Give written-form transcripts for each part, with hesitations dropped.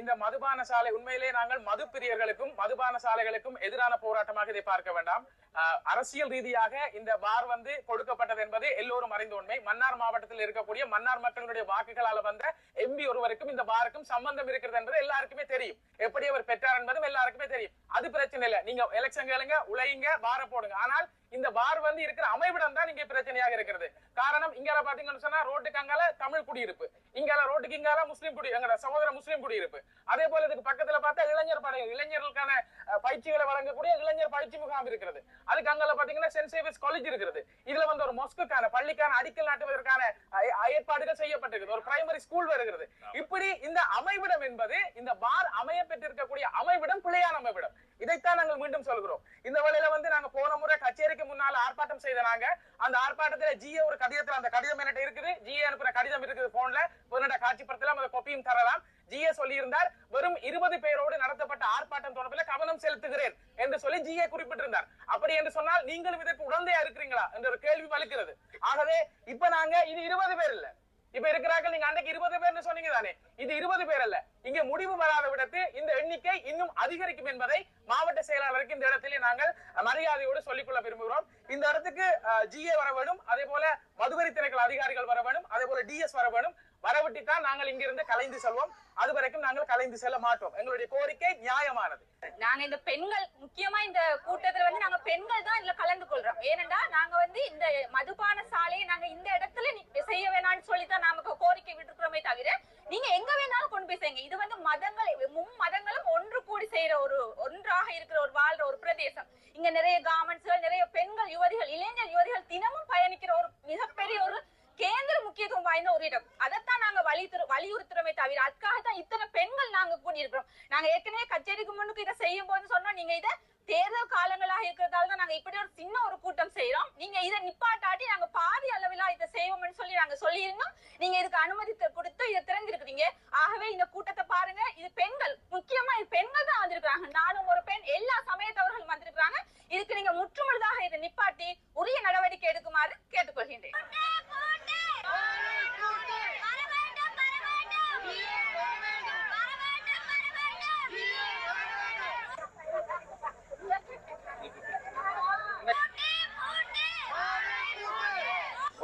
இந்த மதுபான சாலை உண்மையிலே நாங்கள் மது பிரியர்களுக்கும் மதுபான சாலைகளுக்கும் எதிரான போராட்டமாக இதை பார்க்க வேண்டாம். அரசியல் ரீதியாக இந்த பார் கொடுக்கப்பட்டது என்பது எல்லோரும் அறிந்த உண்மை. மன்னார் மாவட்டத்தில் இருக்கக்கூடிய மன்னார் மக்களுடைய வாக்குகளால் வந்த எம்பி ஒருவருக்கும் இந்த பாருக்கும் சம்பந்தம் இருக்கிறது என்பது எல்லாருக்குமே தெரியும். எப்படி அவர் பெற்றார் என்பதும் எல்லாருக்குமே தெரியும். அது பிரச்சனை இல்லை. நீங்க எலெக்ஷன் கேளுங்க, உழையுங்க, பார போடுங்க. ஆனால் இந்த பார் இருக்கிற அமைவிடம் தான் இங்க பிரச்சனையாக இருக்கிறது. காரணம் இங்கால பாத்தீங்கன்னு சொன்னா ரோட்டுக்கு அங்கால தமிழ் குடியிருப்பு, இங்கால ரோட்டுக்கு இங்கால முஸ்லீம் குடி, எங்க சகோதர முஸ்லீம் குடியிருப்பு. அதே போல இதுக்கு பக்கத்துல பார்த்தா இளைஞர் படை, இளைஞர்களுக்கான பயிற்சிகளை வழங்கக்கூடிய இளைஞர் பயிற்சி முகாம் இருக்கிறது. அதுக்கு அங்கால பாத்தீங்கன்னா சென்ட் சேவியர்ஸ் காலேஜ் இருக்கிறது. இதுல ஒரு மொஸ்குக்கான பள்ளிக்கான அடிக்கல் நாட்டுவதற்கான ஏற்பாடுகள் செய்யப்பட்டிருக்கிறது. ஒரு பிரைமரி ஸ்கூல் வருகிறது. இப்படி இந்த அமைவிடம் என்பது இந்த பார் அமைய பெற்றிருக்கக்கூடிய அமைவிடம் பிழையான அமைவிடம். இதைத்தான் நாங்கள் மீண்டும் சொல்கிறோம். இந்த வேளையில நாங்க போன முறை கச்சேரிக்கு முன்னால ஆர்ப்பாட்டம் செய்த நாங்க அந்த ஆர்ப்பாட்டத்துல ஜிஏ ஒரு கடிதத்துல, அந்த கடிதம் என்கிட்ட இருக்குது, ஜிஏ அனுப்புற கடிதம் இருக்குது போன்ல, காட்சிப்படுத்தலாம், அந்த காப்பியும் தரலாம். ஜிஏ சொல்லி இருந்தார், வெறும் 20 பேரோடு நடத்தப்பட்ட ஆர்ப்பாட்டம் தொடர்பில் கவனம் செலுத்துகிறேன் என்று சொல்லி ஜிஏ குறிப்பிட்டிருந்தார். அப்படி என்று சொன்னால் நீங்களும் இதற்கு உடந்தையா இருக்கிறீங்களா என்ற ஒரு கேள்வி வலுக்கிறது. ஆகவே இப்ப நாங்க இது 20 பேர் இல்ல, இப்ப இருக்கிறார்கள். நீங்க அன்றைக்கு 20 பேர் சொன்னீங்க தானே, இது 20 பேர் அல்ல. இங்க முடிவு வராத விடத்து இந்த எண்ணிக்கை இன்னும் அதிகரிக்கும் என்பதை மாவட்ட செயலாளருக்கு இந்த இடத்திலே நாங்கள் மரியாதையோடு சொல்லிக்கொள்ள விரும்புகிறோம். இந்த இடத்துக்கு ஜிஏ வர வேண்டும், அதே போல மதுவரி திணைக்கள அதிகாரிகள் வர வேண்டும், அதே போல டிஎஸ் வர வேண்டும். வரவிட்டுத்தான் நாங்கள் இங்கிருந்து கலைந்து செல்வோம். அது வரைக்கும் நாங்கள் கலைந்து செல்ல மாட்டோம். எங்களுடைய கோரிக்கை நியாயமானது. நாங்க இந்த பெண்கள், முக்கியமா இந்த கூட்டத்துல நாங்க பெண்கள் தான் இதுல கலந்து கொள்றோம். ஏனென்றா நாங்க இந்த மதுபான சாலையை நாங்க இந்த இடத்துல செய்ய வேணாம்னு சொல்லித்தான் நமக்கு கோரிக்கை விட்டுக்கிறோமே தவிர நீங்க எங்க வேணாலும் கொண்டு போய் செய்யுங்க. இது மதங்கள், மும்மதங்களும் ஒன்று கூடி செய்யற ஒன்றாக இருக்கிற ஒரு வாழ்ற ஒரு பிரதேசம். இங்க நிறைய கார்மெண்ட்ஸ்கள், நிறைய பெண்கள், யுவதிகள், இளைஞர் யுவதிகள் தினமும் பயணிக்கிற ஒரு மிகப்பெரிய ஒரு கேந்திர முக்கியத்துவம் வாய்ந்த ஒரு இடம். அதைத்தான் நாங்க வலியுறுத்துறோமே தவிர அதுக்காக தான் இத்தனை பெண்கள் நாங்க கூடியிருக்கிறோம். நாங்க ஏற்கனவே கச்சேரிக்கு முன்னுக்கு இதை செய்யும் போது சொன்னோம், நீங்க இதை தேர்தல் காலங்களாக இருக்கிறதால தான் நாங்க இப்படி ஒரு சின்ன ஒரு கூட்டம் செய்யறோம். நீங்க இதை நிப்பாட்டாட்டி நாங்க பாதி அளவிலா இதை செய்வோம்னு சொல்லி நாங்க சொல்லியிருந்தோம். நீங்க இதுக்கு அனுமதி கொடுத்து இதை திறந்திருக்கிறீங்க. ஆகவே இந்த கூட்டத்தை பாருங்க, இது பெண்கள், முக்கியமா இது பெண்கள் தான் வந்திருக்கிறாங்க. நானும் ஒரு பெண், எல்லா சமயத்தவர்களும் வந்திருக்கிறாங்க. இதுக்கு நீங்க முற்றுமுழுதாக இதை நிப்பாட்டி உரிய நடவடிக்கை எடுக்குமாறு கேட்டுக்கொள்கின்றேன்.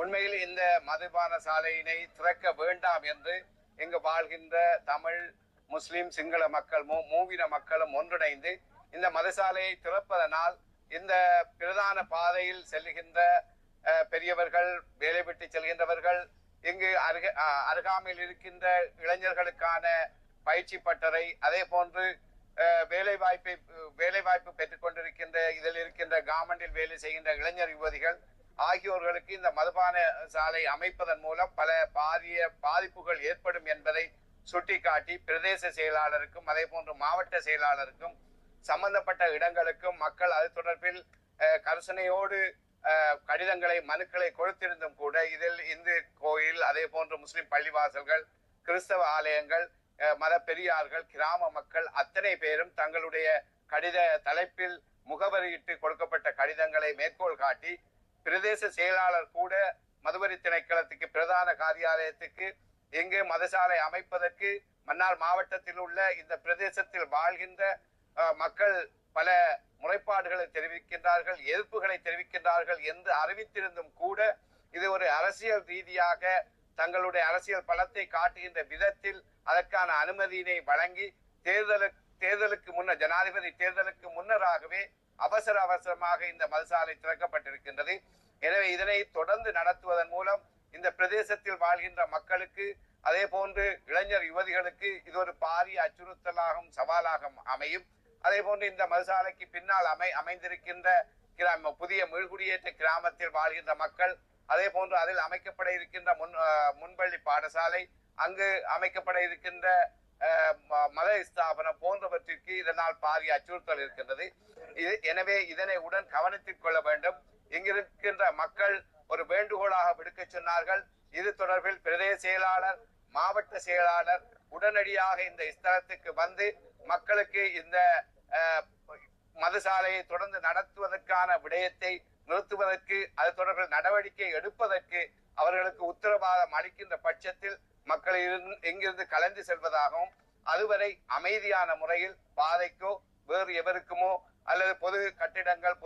உண்மையில் இந்த மதுபான சாலையினை திறக்க வேண்டாம் என்று இங்கு வாழ்கின்ற தமிழ், முஸ்லிம், சிங்கள மக்கள், மூவின மக்களும் ஒன்றிணைந்து இந்த மதுசாலையை திறப்பதனால் இந்த பிரதான பாதையில் செல்கின்ற பெரியவர்கள், வேலை விட்டு செல்கின்றவர்கள், இங்கு அருகாமையில் இருக்கின்ற இளைஞர்களுக்கான பயிற்சி பட்டறை, அதே போன்று வேலை வாய்ப்பு பெற்றுக் கொண்டிருக்கின்ற இதில் இருக்கின்ற கார்மெண்டில் வேலை செய்கின்ற இளைஞர் யுவதிகள் ஆகியோர்களுக்கு இந்த மதுபான சாலை அமைப்பதன் மூலம் பல பாதிப்புகள் ஏற்படும் என்பதை சுட்டிக்காட்டி பிரதேச செயலாளருக்கும் அதே போன்று மாவட்ட செயலாளருக்கும் சம்பந்தப்பட்ட இடங்களுக்கும் மக்கள் அது தொடர்பில் கரிசனையோடு கடிதங்களை, மனுக்களை கொடுத்திருந்தும் கூட இதில் இந்து கோயில், அதே போன்று முஸ்லிம் பள்ளிவாசல்கள், கிறிஸ்தவ ஆலயங்கள், மத பெரியார்கள், கிராம மக்கள் அத்தனை பேரும் தங்களுடைய கடித தலைப்பில் முகவரியிட்டு கொடுக்கப்பட்ட கடிதங்களை மேற்கோள் காட்டி பிரதேச செயலாளர் கூட மதுவரி திணைக்களத்துக்கு பிரதான காரியாலயத்துக்கு எங்கு மதசாலை அமைப்பதற்கு மன்னார் மாவட்டத்தில் உள்ள இந்த பிரதேசத்தில் வாழ்கின்ற மக்கள் பல முறைப்பாடுகளை தெரிவிக்கின்றார்கள், எதிர்ப்புகளை தெரிவிக்கின்றார்கள் என்று அறிவித்திருந்தும் கூட இது ஒரு அரசியல் ரீதியாக தங்களுடைய அரசியல் பலத்தை காட்டுகின்ற விதத்தில் அதற்கான அனுமதியினை வழங்கி தேர்தலுக்கு முன்னர், ஜனாதிபதி தேர்தலுக்கு முன்னராகவே அவசரமாக இந்த மதுசாலை திறக்கப்பட்டிருக்கின்றது. எனவே இதனை தொடர்ந்து நடத்துவதன் மூலம் இந்த பிரதேசத்தில் வாழ்கின்ற மக்களுக்கு, அதே போன்று இளைஞர் யுவதிகளுக்கு இது ஒரு பாரிய அச்சுறுத்தலாகவும் சவாலாக அமையும். அதே போன்று இந்த மதுசாலைக்கு பின்னால் அமைந்திருக்கின்ற புதிய மீள்குடியேற்ற கிராமத்தில் வாழ்கின்ற மக்கள், அதே போன்று அதில் அமைக்கப்பட இருக்கின்ற முன்பள்ளி பாடசாலை, அங்கு அமைக்கப்பட இருக்கின்ற மத ஸ்தாபனம் போன்றவற்றிற்கு இதனால் பாரிய அச்சுறுத்தல் இருக்கின்றது. எனவே இதனை உடன் கவனத்தில் கொள்ள வேண்டும். இங்கிருக்கின்ற மக்கள் ஒரு வேண்டுகோளாக விடுக்க சொன்னார்கள். இது தொடர்பில் பிரதேச செயலாளர், மாவட்ட செயலாளர் உடனடியாக இந்த ஸ்தலத்துக்கு வந்து மக்களுக்கு இந்த மதுசாலையை தொடர்ந்து நடத்துவதற்கான விடயத்தை நிறுத்துவதற்கு, அது தொடர்பில் நடவடிக்கை எடுப்பதற்கு அவர்களுக்கு உத்தரவாதம் அளிக்கின்ற பட்சத்தில் மக்கள் எங்கிருந்து கலந்து செல்வதாகவும், அதுவரை அமைதியான முறையில் பாதைக்கோ வேறு எவருக்குமோ அல்லது பொது கட்டிடங்கள்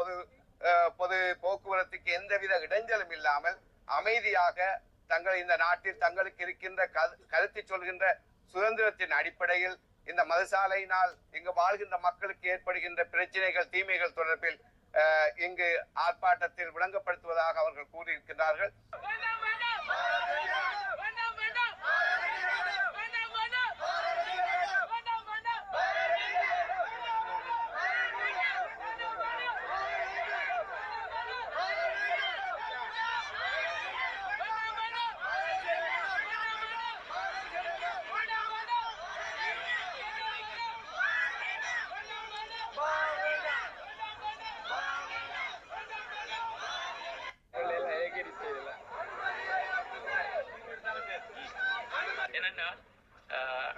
பொது போக்குவரத்துக்கு எந்தவித இடைஞ்சலும் இல்லாமல் அமைதியாக தங்கள் இந்த நாட்டில் தங்களுக்கு இருக்கின்ற கருத்து சொல்கின்ற சுதந்திரத்தின் அடிப்படையில் இந்த மதுசாலையினால் இங்கு வாழ்கின்ற மக்களுக்கு ஏற்படுகின்ற பிரச்சனைகள் தீமைகள் தொடர்பில் இங்கு ஆர்ப்பாட்டத்தில் விளங்கப்படுத்துவதாக அவர்கள் கூறியிருக்கிறார்கள்.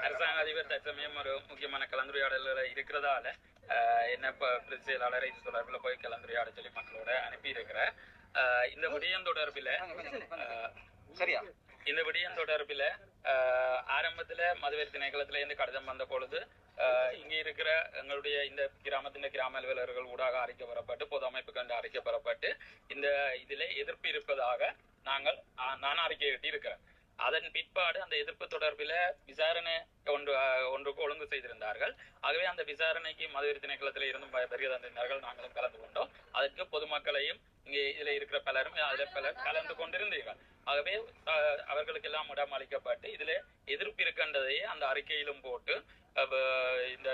அரசாங்க அதிபர் தற்சமயம் ஒரு முக்கியமான கலந்துரையாடல்கள் இருக்கிறதால என்ன பிரதி செயலாளரை இது தொடர்பில் போய் கலந்துரையாட சொல்லி மக்களோட அனுப்பி இருக்கிறார். இந்த விடயம் தொடர்பில் ஆரம்பத்துல மதுவெறி திணைக்களத்துல இருந்து கடிதம் வந்த பொழுது இங்க இருக்கிற எங்களுடைய இந்த கிராமத்தின் கிராம அலுவலர்கள் ஊடாக அறிக்கப்படப்பட்டு பொது அமைப்பு கண்டு அறிக்கப்படப்பட்டு இந்த இதுல எதிர்ப்பு இருப்பதாக நான் அறிக்கை கட்டி இருக்கிறேன். அதன் பிற்பாடு அந்த எதிர்ப்பு தொடர்பில் விசாரணை ஒன்றுக்கு ஒழுங்கு செய்திருந்தார்கள். ஆகவே அந்த விசாரணைக்கு மதுவெறி திணைக்களத்தில் இருந்தும் பெரிய தந்திரினார்கள், நாங்களும் கலந்து கொண்டோம். அதற்கு பொதுமக்களையும் இங்கே இதுல இருக்கிற பலரும் பலர் கலந்து கொண்டிருந்தீர்கள். ஆகவே அவர்களுக்கு எல்லாம் இடம் அளிக்கப்பட்டு இதுல எதிர்ப்பு இருக்கின்றதையே அந்த அறிக்கையிலும் போட்டு இந்த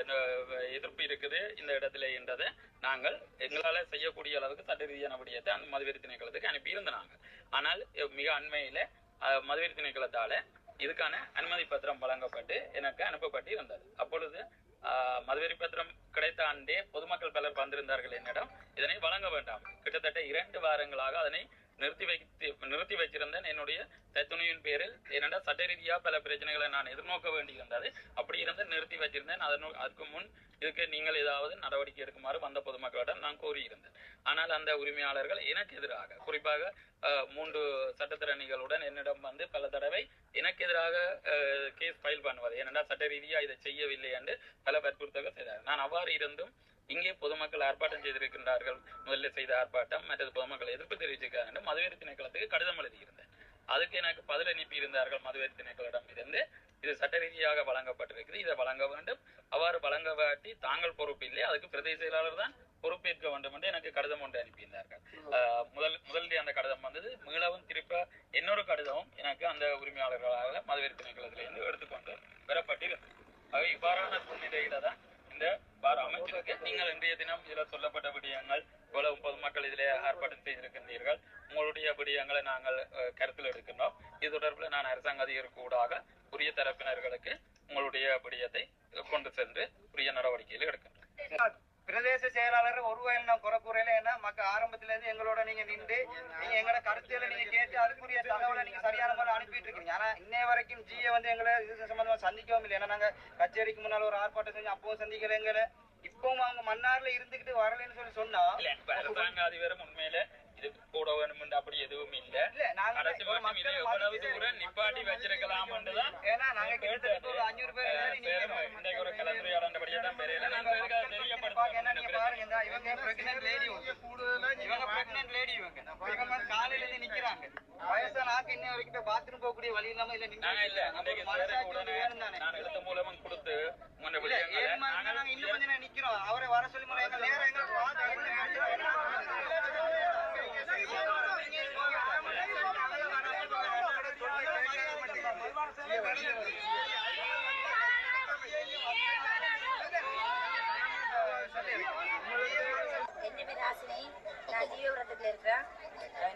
எதிர்ப்பு இருக்குது இந்த இடத்துல என்றதை நாங்கள் எங்களால செய்யக்கூடிய அளவுக்கு சட்ட ரீதியான விடயத்தை அந்த மதுவெறி திணைக்களத்துக்கு அனுப்பி இருந்தாங்க. ஆனால் மிக அண்மையில மதுவெறி திணைக்களத்தால இதுக்கான அனுமதி பத்திரம் வழங்கப்பட்டு எனக்கு அனுப்பப்பட்டு இருந்தது. அப்பொழுது மதுவெறி பத்திரம் கிடைத்த ஆண்டே பொதுமக்கள் பலர் வந்திருந்தார்கள் என்னிடம், இதனை வழங்க வேண்டாம். கிட்டத்தட்ட 2 வாரங்களாக அதனை நிறுத்தி வச்சிருந்தேன் என்னுடைய துணியின் பேரில். ஏனென்றா சட்ட ரீதியா பல பிரச்சனைகளை நான் எதிர்நோக்க வேண்டியிருந்தது. அப்படி இருந்து நிறுத்தி வச்சிருந்தேன். அதுக்கு முன் இதுக்கு நீங்கள் ஏதாவது நடவடிக்கை எடுக்குமாறு வந்த பொதுமக்களிடம் நான் கோரியிருந்தேன். ஆனால் அந்த உரிமையாளர்கள் எனக்கு எதிராக, குறிப்பாக 3 சட்டத்திறனிகளுடன் என்னிடம் வந்து பல தடவை எனக்கு எதிராக கேஸ் ஃபைல் பண்ணுவது, ஏனென்றால் சட்ட ரீதியா இதை செய்யவில்லை என்று பல வற்புறுத்தல்கள் செய்தார். நான் அவ்வாறு இருந்தும் இங்கே பொதுமக்கள் ஆர்ப்பாட்டம் செய்திருக்கின்றார்கள், முதல்ல செய்த ஆர்ப்பாட்டம், மற்றது பொதுமக்கள் எதிர்ப்பு தெரிவிச்சிருக்காங்க என்று மதுவெறி திணைக்களத்துக்கு கடிதம் எழுதியிருந்தேன். அதுக்கு எனக்கு பதில் அனுப்பி இருந்தார்கள் மதுவெறி திணைக்களிடம் இருந்து. இது சட்ட ரீதியாக வழங்கப்பட்டிருக்குது, இதை வழங்க வேண்டும், அவ்வாறு வழங்கவாட்டி தாங்கள் பொறுப்பு இல்லை, அதுக்கு பிரதேச செயலாளர் தான் பொறுப்பேற்க வேண்டும் என்று எனக்கு கடிதம் ஒன்று அனுப்பியிருந்தார்கள். முதல்ல அந்த கடிதம் வந்தது. மீளவும் திருப்ப இன்னொரு கடிதமும் எனக்கு அந்த உரிமையாளர்களாக மதுவெறி திணைக்களத்திலிருந்து எடுத்துக்கொண்டு பெறப்பட்டிருந்தது. இவ்வாறான சூழ்நிலையில தான் இந்த வார அமைச்சிருக்கு. நீங்கள் இன்றைய தினம் இதுல சொல்லப்பட்ட விடயங்கள், இவ்வளவு பொதுமக்கள் இதிலே ஆர்ப்பாட்டம் செய்திருக்கின்றீர்கள், உங்களுடைய விடயங்களை நாங்கள் கருத்தில் எடுக்கின்றோம். இது தொடர்பில் நான் அரசாங்க அதிகாரிக்கு ஊடாக உரிய தரப்பினர்களுக்கு உங்களுடைய விடயத்தை கொண்டு சென்று உரிய நடவடிக்கையில் எடுக்கின்றோம். பிரதேச செயலாளர் ஒரு வயல் நான் குறை கூறையில ஏன்னா மக்கள் ஆரம்பத்துல இருந்து எங்களோட நீங்க நின்று நீங்க எங்களோட கருத்துக்களை நீங்க கேட்டு அதுக்குரிய தகவலை நீங்க சரியான முறை அனுப்பிட்டு இருக்கீங்க. ஆனா இன்னைய வரைக்கும் ஜிஏ வந்து எங்களை இது சம்பந்தமா சந்திக்கவும் இல்லை. ஏன்னா நாங்க கச்சேரிக்கு முன்னால ஒரு ஆர்ப்பாட்டம் செஞ்சு அப்பவும் சந்திக்கல எங்களை. இப்பவும் அவங்க மன்னார்ல இருந்துகிட்டு வரலன்னு சொன்னா அரசாங்க அதிபரும் உண்மையில இது கூட வேணும் அப்படி எதுவும் இல்ல. எவ்வளவு தூரம் நிப்பாட்டி வச்சிருக்கலாம் ஏன்னா நாங்க கிட்டத்தட்ட ஒரு 500 பேர் ஒரு கலந்துரையாடபடியே தான் தெரியல. பாருங்க இவங்க பிரெக்னன்ட் லேடி, இவங்க காலையில இருந்து நிக்கிறாங்க. வயசான ஆக்கு இன்ன வரைக்கும் பாத்ரூம் போகக்கூடிய வழி இல்லாம இல்ல நான் எழுத்து மூலமும் கொடுத்து இன்னும் கொஞ்சம் நேரம் நிக்கிறோம். அவரை வர சொல்லி நேரம் நான் ஜீவபுரத்துக்குள்ள இருக்கிறேன்.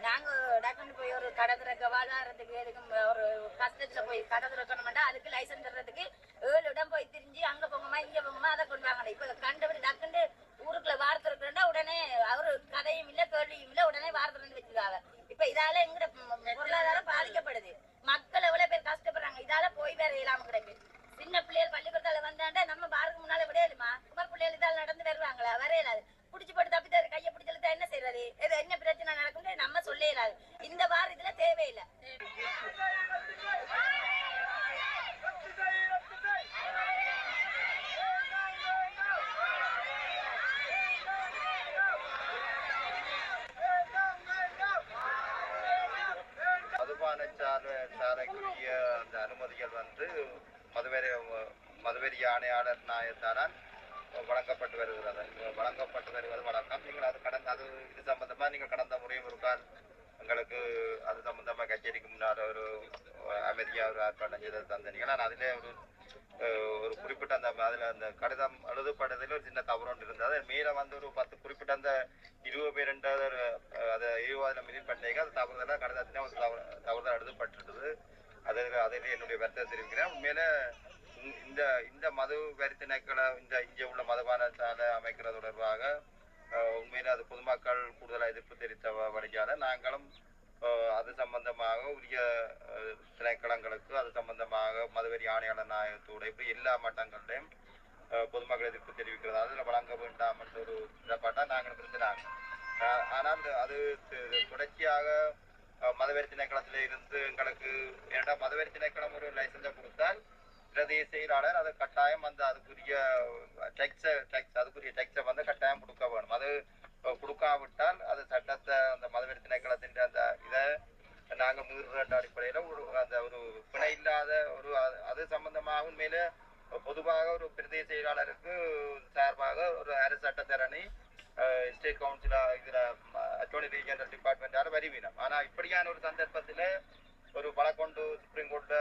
நாங்க டக்குன்னு போய் ஒரு கடை திறக்க வாழ்வாதாரத்துக்கு எதுக்கும் ஒரு கஷ்டத்துல போய் கடை திறக்கணும்னா அதுக்கு லைசன்ஸ் தர்றதுக்கு 7 இடம் போய் திரிஞ்சு அங்க போங்கம்மா இங்க போங்கம்மா அதை கொண்டு வாங்கணும். இப்ப கண்டபடி டக்குன்னு ஊருக்குள்ள வார திறக்கிறா உடனே அவரு கதையும் இல்ல கேள்வியும் இல்ல, உடனே வார திறந்து வச்சிருக்காங்க. இப்ப இதால எங்கட பொருளாதாரம் பாதிக்கப்படுது. மக்கள் எவ்வளவு பேர் கஷ்டப்படுறாங்க. இதால போய் வேற இல்லாம கிடக்கு. சின்ன பிள்ளைகள் பள்ளிக்கூடத்தால வந்தாண்டா நம்ம பாருக்கு முன்னால விடையலுமா குமார் பிள்ளைகள் இதால நடந்து வருவாங்களா? வரையலாது. புடிச்சு போட்டு தப்பி தர கையை பிடிச்சலுத்தா என்ன செய்யறது? என்ன பிரச்சனை நடக்கும் நம்ம சொல்ல இயலாது. இந்த வார இதுல தேவையில்லை. சாலைக்குரிய அந்த அனுமதிகள் வந்து மதுவெறி ஆணையாளர் நாயத்தாரால் வழங்கப்பட்டு வருகிறது. வழங்கப்பட்டு வருவது வழக்கம். நீங்கள் அது இது சம்பந்தமா நீங்கள் கடந்த முறையும் ஒரு கால் எங்களுக்கு அது சம்பந்தமா கச்சேரிக்கு முன்னாடி ஒரு அமைதியா ஒரு ஆர்ப்பாட்டம் செய்தது தந்தீங்க. நான் அதிலே ஒரு குறிப்பிட்ட அந்த கடிதம் எழுதப்பட்டதில் ஒரு சின்ன தவறு ஒன்று இருந்தது. மேல வந்து ஒரு 10 குறிப்பிட்ட அந்த 20 பேர் அதை 20 மில்லியன் பண்ணீங்க. அது தவறுதலாக கடிதத்திலே ஒரு தவறுதல் எழுதப்பட்டிருந்தது. அதில் என்னுடைய வருத்தத்தை தெரிவிக்கிறேன். உண்மையில இந்த மது வரித்திணைக்களை இங்கே உள்ள மதுபான சாலை அமைக்கிறது தொடர்பாக உண்மையில அது பொதுமக்கள் கூடுதலாக எதிர்ப்பு தெரிவித்த வழியால நாங்களும் அது சம்பந்தமாக உரிய திணைக்களங்களுக்கு அது சம்பந்தமாக மதுவெறி ஆணையாளர் நாயகத்தோடு இப்படி எல்லா மட்டங்களிலையும் பொதுமக்கள் எதிர்ப்பு தெரிவிக்கிறது. அதில் வழங்க வேண்டாம் என்ற ஒரு நிலப்பாட்டா நாங்கள் இருந்தாங்க. ஆனால் அது தொடர்ச்சியாக மதுவெறி திணைக்களத்தில் இருந்து எங்களுக்கு ஏன்னா மதுவெறி திணைக்களம் ஒரு லைசன்ஸை கொடுத்தால் பிரதேச செயலாளர் அது கட்டாயம் வந்து அதுக்குரிய டெக்ஸை வந்து கட்டாயம் கொடுக்க வேணும். அது கொடுக்காவிட்டால் அது சட்டத்தை அந்த மதுவெறி திணைக்களத்தின் அந்த இதை நாங்கள் மீறுகின்ற அடிப்படையில் அந்த ஒரு பிணை இல்லாத ஒரு அது சம்பந்தமாக உண்மையில பொதுவாக ஒரு பிரதேச செயலாளருக்கு சார்பாக ஒரு அரசு சட்டத்தரணி ஸ்டேட் கவுன்சிலா இதுல அட்டோர்னி ரீஜனல் டிபார்ட்மெண்டால வருவினம். ஆனா இப்படியான ஒரு சந்தர்ப்பத்தில் ஒரு வழக்கொண்டு சுப்ரீம் கோர்ட்ல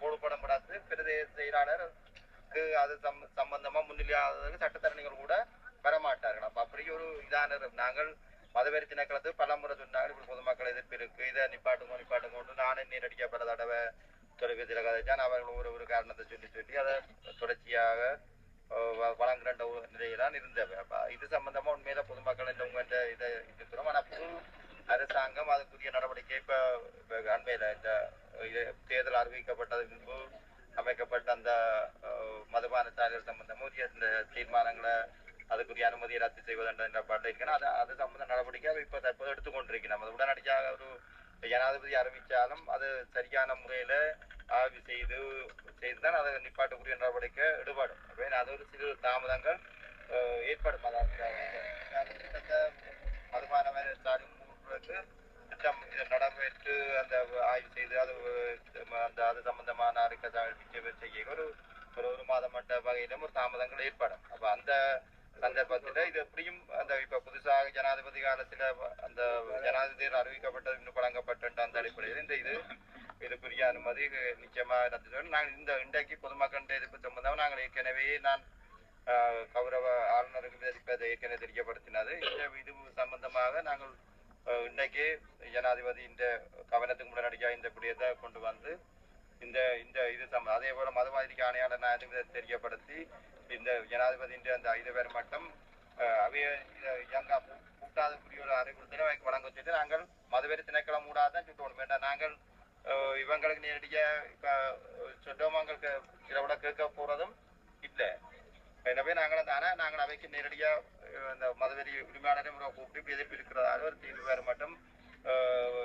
போடப்படும் படாது பிரதேச செயலாளருக்கு அது சம்பந்தமா முன்னிலையாததுக்கு சட்டத்தரணிகள் கூட வரமாட்டார்கள். அப்ப அப்படி ஒரு இதான நாங்கள் மதுவெறி திணைக்களத்துக்கு பல முறை சொன்னாங்க இப்படி பொதுமக்கள் எதிர்ப்பு இருக்கு, இதை நிப்பாட்டுங்க நானே நேரடியாக பல தடவை தொலைபேசியில் கதைச்சான். அவர்கள் ஒரு காரணத்தை சொல்லி அதை தொடர்ச்சியாக வழங்குற நிலையில்தான் இருந்தவை. இது சம்பந்தமா உண்மையில பொதுமக்கள் உங்கள்கிட்ட இதை இருக்கிறோம். ஆனா புது அரசாங்கம் அதுக்குரிய நடவடிக்கை இப்ப அண்மையில இந்த தேர்தல் அறிவிக்கப்பட்டது முன்பு அமைக்கப்பட்ட அந்த மதுபான சாலைகள் சம்பந்தமா உரிய இந்த தீர்மானங்களை அதுக்குரிய அனுமதியை ரத்து செய்வதென்ற பாட்டு இருக்கணும். அது சம்பந்த நடவடிக்கை இப்ப தற்போது எடுத்துக்கொண்டிருக்கிறோம். அது உடனடியாக ஒரு ஜனாதிபதி அறிவிச்சாலும் அது சரியான முறையில ஆய்வு செய்துதான் அதை நிப்பாட்டுக்குரிய நடவடிக்கை ஈடுபடும். அது ஒரு சிறு தாமதங்கள் ஏற்படும். மதுபான சாலை திட்டம் இதை நடவேற்று அந்த ஆய்வு செய்து அது சம்பந்தமான அறிக்கை செய்ய ஒரு மாதம் மட்ட வகையிலும் ஒரு தாமதங்கள் ஏற்படும். அப்ப அந்த சந்தர்ப்பத்தில் இது எப்படியும் அந்த இப்ப புதுசாக ஜனாதிபதி காலத்துல அந்த ஜனாதிபதியில் அறிவிக்கப்பட்டது இன்னும் வழங்கப்பட்ட அந்த அடிப்படையில் இதுக்குரிய அனுமதி நிச்சயமா ரத்து. நாங்கள் இன்றைக்கு பொதுமக்கள் எதிர்ப்பு சம்பந்தம் நாங்கள் ஏற்கனவே கௌரவ ஆளுநருக்கு ஏற்கனவே தெரியப்படுத்தினது. இது சம்பந்தமாக நாங்கள் இன்றைக்கு ஜனாதிபதி இந்த கவனத்துக்கு முன்னடியாக இந்த விடயத்தை கொண்டு வந்து இது அதே போல மதுபாதிக்கு ஆணையாளர் நாயகத்துக்கு தெரியப்படுத்தி இந்த ஜனாதிபதியின் அந்த 5 பேர் மட்டும் கூட்டாதக்குரிய ஒரு அறிவுறுத்தலை வழங்க சொல்லி நாங்கள் மதுவெறி திணைக்களம் மூடாதான் சுட்டோம் வேண்டாம். நாங்கள் இவங்களுக்கு நேரடியாக இப்ப சொந்தவங்களுக்கு சில விட கேட்க போறதும் இல்லை. எனவே நாங்கள் அவைக்கு நேரடியா இந்த மதுவெறி உரிமையாளரை கூப்பிட்டு எதிர்ப்பு இருக்கிறதால ஒரு தீர்வு வேறு மட்டும்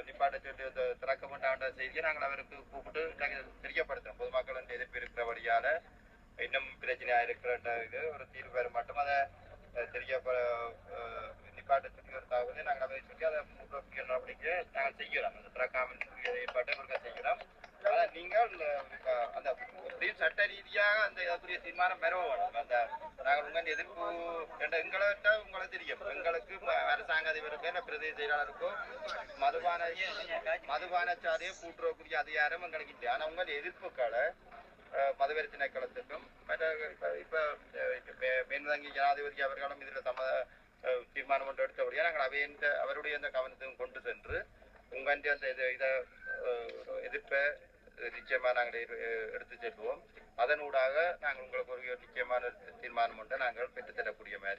நிப்பாட்ட சொல்லி திறக்க வேண்டான்ற செய்தியை நாங்கள் அவருக்கு கூப்பிட்டு தெரியப்படுத்துறோம். பொதுமக்கள் எதிர்ப்பு இருக்கிறபடியால இன்னும் பிரச்சனையா இருக்கிற இது ஒரு தீர்வு வேறு மட்டும் அதை நிப்பாட்ட சொல்லி ஒரு தகவலை நாங்கள் அதை சொல்லி அதை முக்கிய நடவடிக்கை நாங்கள் செய்கிறோம். அந்த திறக்காமல் ஏற்பாட்டை அவர்கள் செய்கிறோம். ஆனால் நீங்கள் அந்த சட்ட ரீதியாக அந்த இதற்குரிய தீர்மானம் பெற வேணும். அந்த நாங்கள் உங்கள் எதிர்ப்பு எங்கள்கிட்ட உங்களுக்கு தெரியும். எங்களுக்கு அரசாங்க அதிபருக்கு பிரதேச செயலாளருக்கோ மதுபான சாலையை கூட்டுறக்கூடிய அதிகாரம் எங்களுக்கு இல்லை. ஆனால் உங்கள் எதிர்ப்புகளை மதுவெறி திணைக்களத்துக்கும் இப்ப மேன்தங்கி ஜனாதிபதி அவர்களும் இதுல தீர்மானம் ஒன்று எடுத்தபடியா நாங்கள் அவருடைய அந்த கவனத்துக்கும் கொண்டு சென்று உங்கள் அந்த இதை எதிர்ப்பை நிச்சயமா நாங்கள் எடுத்து செல்வோம். அதனூடாக நாங்கள் உங்களுக்கு ஒரு நிச்சயமான தீர்மானம் ஒன்றை நாங்கள் பெற்றுத்தரக்கூடிய மாதிரி